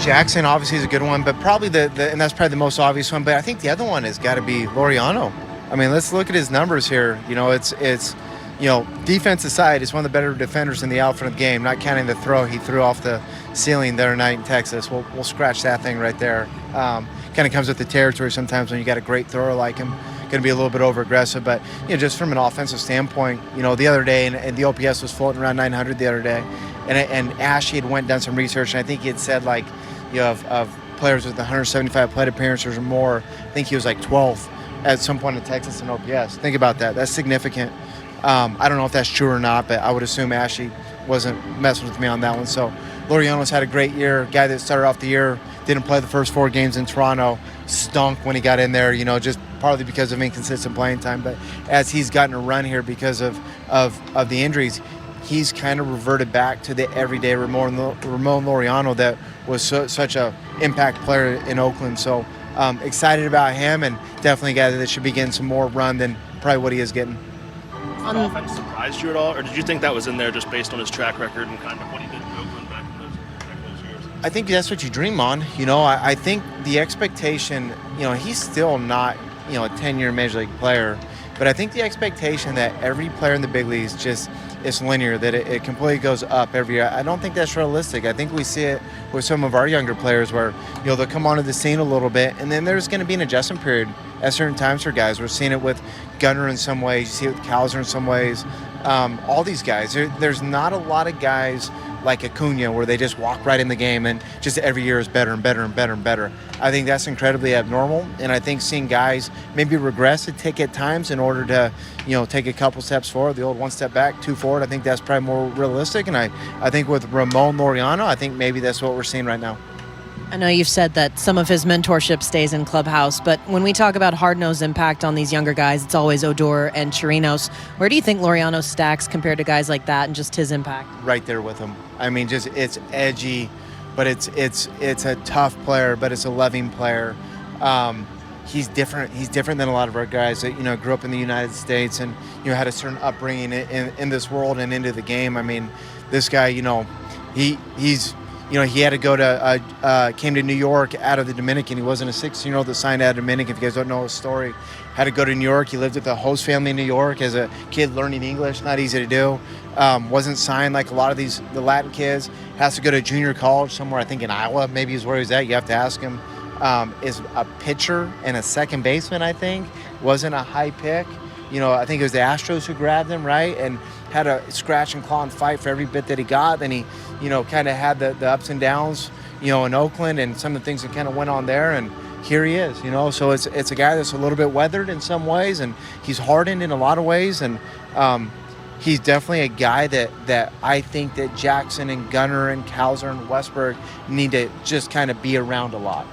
Jackson obviously is a good one, but probably and that's probably the most obvious one. But I think the other one has got to be Laureano. I mean, let's look at his numbers here. It's defense aside, he's one of the better defenders in the outfield game. Not counting the throw he threw off the ceiling the other night in Texas. We'll scratch that thing right there. Kind of comes with the territory sometimes when you got a great thrower like him. Going to be a little bit over aggressive, but just from an offensive standpoint, the other day and the OPS was floating around 900 the other day, and Ashley had done some research, and I think he had said of players with 175 plate appearances or more, I think he was like 12th at some point in Texas in OPS. Think about that. That's significant. I don't know if that's true or not, but I would assume Ashley wasn't messing with me on that one. So Laureano's had a great year. Guy that started off the year, didn't play the first 4 games in Toronto, stunk when he got in there, just partly because of inconsistent playing time. But as he's gotten a run here because of the injuries, he's kind of reverted back to the everyday Ramón Laureano that was such a impact player in Oakland. So excited about him, and definitely a guy that should be getting some more run than probably what he is getting. Did the offense surprised you at all, or did you think that was in there just based on his track record and kind of what he did in Oakland back in those years? I think that's what you dream on. I think the expectation, he's still not, a 10-year Major League player, but I think the expectation that every player in the big leagues just is linear, that it completely goes up every year. I don't think that's realistic. I think we see it with some of our younger players where, they'll come onto the scene a little bit, and then there's going to be an adjustment period at certain times for guys. We're seeing it with Gunnar in some ways. You see it with Cowser in some ways. All these guys. There's not a lot of guys like Acuna where they just walk right in the game and just every year is better and better and better and better. I think that's incredibly abnormal, and I think seeing guys maybe regress a tick at times in order to, take a couple steps forward, the old 1 step back, 2 forward, I think that's probably more realistic. And I think with Ramón Laureano, I think maybe that's what we're seeing right now. I know you've said that some of his mentorship stays in clubhouse, but when we talk about hard-nosed impact on these younger guys, it's always Odor and Chirinos. Where do you think Laureano stacks compared to guys like that and just his impact? Right there with him. I mean, just it's edgy, but it's a tough player, but it's a loving player. He's different. He's different than a lot of our guys that grew up in the United States and had a certain upbringing in this world and into the game. I mean, this guy, he's. He had to go to, came to New York out of the Dominican. He wasn't a 16-year-old that signed out of Dominican. If you guys don't know his story, had to go to New York. He lived with a host family in New York as a kid learning English, not easy to do. Wasn't signed like a lot of the Latin kids. Has to go to junior college somewhere, I think in Iowa, maybe is where he's at. You have to ask him. Is a pitcher and a second baseman, I think. Wasn't a high pick. I think it was the Astros who grabbed him, right? And had a scratch and claw and fight for every bit that he got. Then he, kind of had the ups and downs, in Oakland and some of the things that kind of went on there. And here he is, So it's a guy that's a little bit weathered in some ways, and he's hardened in a lot of ways. And he's definitely a guy that I think that Jackson and Gunnar and Cowser and Westberg need to just kind of be around a lot.